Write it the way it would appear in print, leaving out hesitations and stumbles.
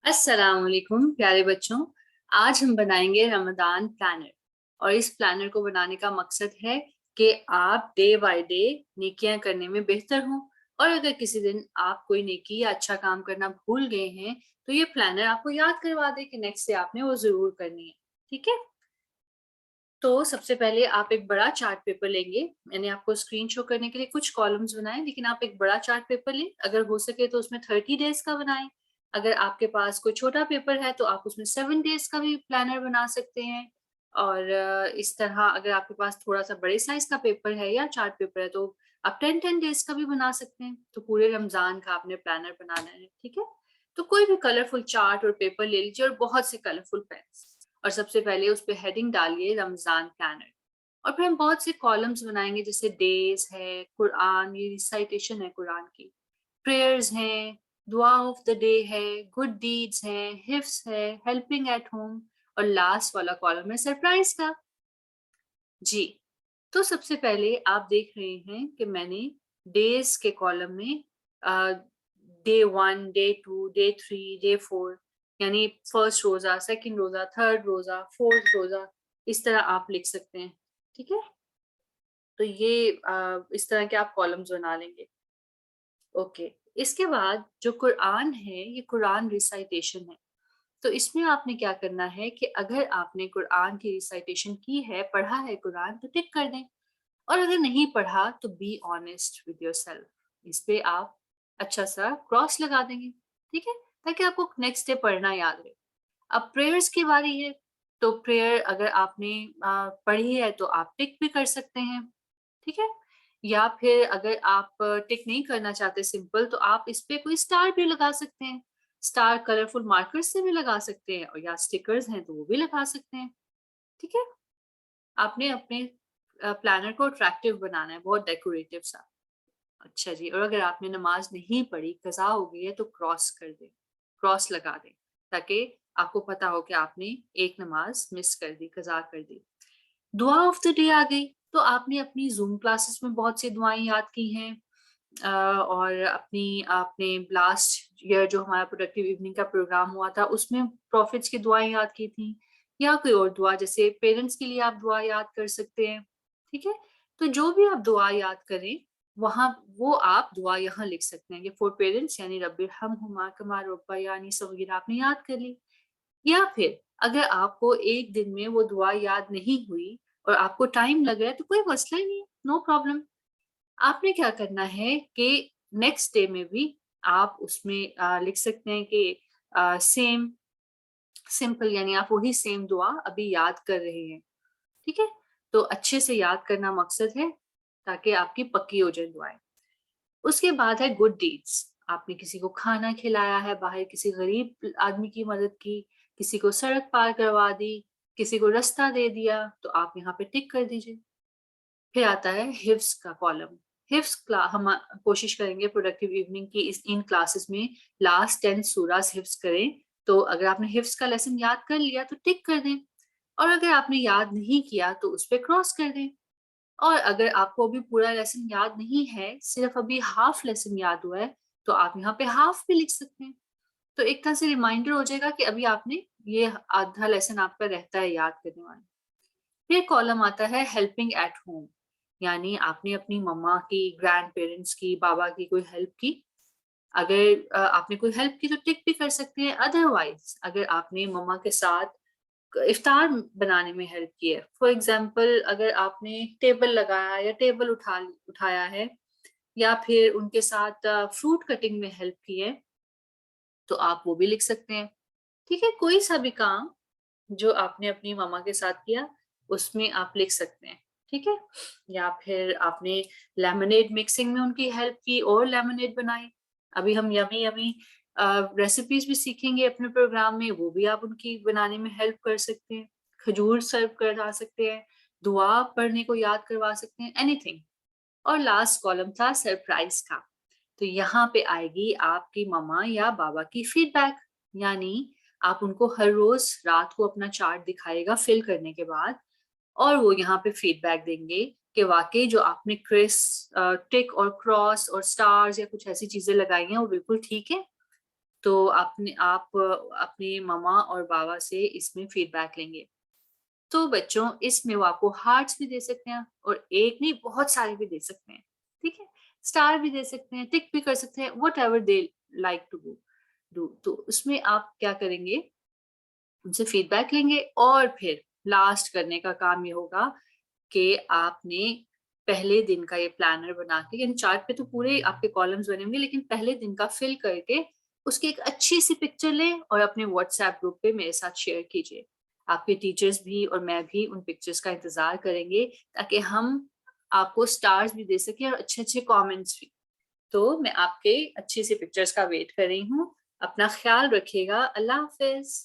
अस्सलाम वालेकुम प्यारे बच्चों। आज हम बनाएंगे रमजान प्लानर। और इस प्लानर को बनाने का मकसद है कि आप डे बाय डे नेकियां करने में बेहतर हों। और अगर किसी दिन आप कोई नेकी या अच्छा काम करना भूल गए हैं तो ये प्लानर आपको याद करवा दे कि नेक्स्ट डे आपने वो जरूर करनी है। ठीक है, तो सबसे पहले आप एक बड़ा चार्ट पेपर लेंगे। मैंने आपको स्क्रीन शो करने के लिए कुछ कॉलम्स बनाए, लेकिन आप एक बड़ा चार्ट पेपर लें। अगर हो सके तो उसमें 30 डेज का बनाएं। अगर आपके पास कोई छोटा पेपर है तो आप उसमें 7 डेज का भी प्लानर बना सकते हैं। और इस तरह अगर आपके पास थोड़ा सा बड़े साइज का पेपर है या चार्ट पेपर है तो आप 10 डेज का भी बना सकते हैं। तो पूरे रमजान का आपने प्लानर बनाना है। ठीक है, तो कोई भी कलरफुल चार्ट और पेपर ले लीजिए और बहुत से कलरफुल पेन्स। और सबसे पहले उस पे हेडिंग डालिए रमजान प्लानर। और फिर हम बहुत से कॉलम्स बनाएंगे, जैसे डेज है, कुरान, ये रिसाइटेशन है कुरान की, प्रेयर्स हैं, दुआ ऑफ द डे है, गुड डीड्स है, हिफ्स है, हेल्पिंग एट होम, और लास्ट वाला कॉलम है सरप्राइज का। जी, तो सबसे पहले आप देख रहे हैं कि मैंने डेज के कॉलम में डे 1, डे 2, डे 3, डे 4, यानी फर्स्ट रोजा, सेकंड रोजा, थर्ड रोजा, फोर्थ रोजा, इस तरह आप लिख सकते हैं। ठीक है, तो ये इस तरह के आप कॉलम्स बना लेंगे। ओके, इसके बाद जो कुरान है ये कुरान रिसाइटेशन है। तो इसमें आपने क्या करना है कि अगर आपने कुरान की रिसाइटेशन की है, पढ़ा है कुरान, तो टिक कर दें। और अगर नहीं पढ़ा तो बी ऑनेस्ट विद योरसेल्फ, इस पे आप अच्छा सा क्रॉस लगा देंगे। ठीक है, ताकि आपको नेक्स्ट डे पढ़ना याद रहे। अब प्रेयर्स की बारी है, तो प्रेयर अगर आपने पढ़ी है तो आप टिक भी कर सकते हैं। ठीक है, या फिर अगर आप टिक नहीं करना चाहते सिंपल, तो आप इस पे कोई स्टार भी लगा सकते हैं। स्टार कलरफुल मार्कर्स से भी लगा सकते हैं, और या स्टिकर्स हैं तो वो भी लगा सकते हैं। ठीक है, आपने अपने प्लानर को अट्रैक्टिव बनाना है, बहुत डेकोरेटिव सा। अच्छा जी, और अगर आपने नमाज नहीं पढ़ी, कज़ा हो गई है, तो क्रॉस कर दें, क्रॉस लगा दें, ताकि आपको पता हो कि आपने एक नमाज मिस कर दी, कज़ा कर दी। दुआ ऑफ द डे आ गई, तो आपने अपनी ज़ूम क्लासेस में बहुत सी दुआएं याद की हैं। और अपनी आपने लास्ट ईयर जो हमारा प्रोडक्टिव इवनिंग का प्रोग्राम हुआ था उसमें प्रॉफिट्स की दुआएं याद की थी, या कोई और दुआ, जैसे पेरेंट्स के लिए आप दुआ याद कर सकते हैं। ठीक है, तो जो भी आप दुआ याद करें वहां वो आप दुआ यहाँ लिख सकते हैं कि फॉर पेरेंट्स, यानी रब्बिरहमहुमा कमा रब्बयानी सगीरा आपने याद कर ली। या फिर अगर आपको एक दिन में वो दुआ याद नहीं हुई और आपको टाइम लग रहा है तो कोई मसला ही नहीं, नो प्रॉब्लम। आपने क्या करना है कि नेक्स्ट डे में भी आप उसमें लिख सकते हैं कि सेम सिंपल, यानी आप वही सेम दुआ अभी याद कर रहे हैं। ठीक है, तो अच्छे से याद करना मकसद है, ताकि आपकी पक्की हो जाए दुआएं। उसके बाद है गुड डीड्स। आपने किसी को खाना खिलाया है, बाहर किसी गरीब आदमी की मदद की, किसी को सड़क पार करवा दी, किसी को रास्ता दे दिया, तो आप यहाँ पे टिक कर दीजिए। फिर आता है हिफ्स का कॉलम। हिफ्स हम कोशिश करेंगे प्रोडक्टिव इवनिंग की इन क्लासेस में लास्ट 10 सूरास हिफ्स करें। तो अगर आपने हिफ्स का लेसन याद कर लिया तो टिक कर दें, और अगर आपने याद नहीं किया तो उस पर क्रॉस कर दें। और अगर आपको अभी पूरा लेसन याद नहीं है, सिर्फ अभी हाफ लेसन याद हुआ है, तो आप यहाँ पे हाफ भी लिख सकते हैं। तो एक तरह से रिमाइंडर हो जाएगा कि अभी आपने ये आधा लेसन आपका रहता है याद करने वाला। फिर कॉलम आता है हेल्पिंग एट होम, यानी आपने अपनी मम्मा की, ग्रैंड पेरेंट्स की, बाबा की कोई हेल्प की। अगर आपने कोई हेल्प की तो टिक भी कर सकते हैं। अदरवाइज अगर आपने मम्मा के साथ इफ्तार बनाने में हेल्प की है, फॉर एग्जाम्पल अगर आपने टेबल लगाया या टेबल उठाया है, या फिर उनके साथ फ्रूट कटिंग में हेल्प की है, तो आप वो भी लिख सकते हैं। ठीक है, कोई सा भी काम जो आपने अपनी मम्मा के साथ किया उसमें आप लिख सकते हैं। ठीक है, या फिर आपने लेमनेड मिक्सिंग में उनकी हेल्प की और लेमनेड बनाई। अभी हम यमी यमी रेसिपीज भी सीखेंगे अपने प्रोग्राम में, वो भी आप उनकी बनाने में हेल्प कर सकते हैं। खजूर सर्व करा सकते हैं, दुआ पढ़ने को याद करवा सकते हैं, एनीथिंग। और लास्ट कॉलम था सरप्राइज का। तो यहाँ पे आएगी आपकी मम्मा या बाबा की फीडबैक, यानी आप उनको हर रोज रात को अपना चार्ट दिखाएगा फिल करने के बाद, और वो यहाँ पे फीडबैक देंगे कि वाकई जो आपने क्रिस टिक और क्रॉस और स्टार्स या कुछ ऐसी चीजें लगाई हैं वो बिल्कुल ठीक है। तो आप अपने मम्मा और बाबा से इसमें फीडबैक लेंगे। तो बच्चों इसमें वो आपको हार्ट्स भी दे सकते हैं और एक नहीं बहुत सारे भी दे सकते हैं, ठीक है? स्टार भी दे सकते हैं, टिक भी कर सकते हैं, whatever they like to do. तो उसमें आप क्या करेंगे, उनसे फीडबैक लेंगे और फिर लास्ट करने का काम ये होगा कि आपने पहले दिन का ये प्लानर बना के, यानी चार्ट पे तो पूरे आपके कॉलम्स बने होंगे, लेकिन पहले दिन का फिल करके उसकी एक अच्छी सी पिक्चर लें और अपने व्हाट्सएप ग्रुप पे मेरे साथ शेयर कीजिए। आपके टीचर्स भी और मैं भी उन पिक्चर्स का इंतजार करेंगे ताकि हम आपको स्टार्स भी दे सकें और अच्छे अच्छे कमेंट्स भी। तो मैं आपके अच्छी सी पिक्चर्स का वेट कर रही हूँ। अपना ख्याल रखिएगा। अल्लाह हाफिज।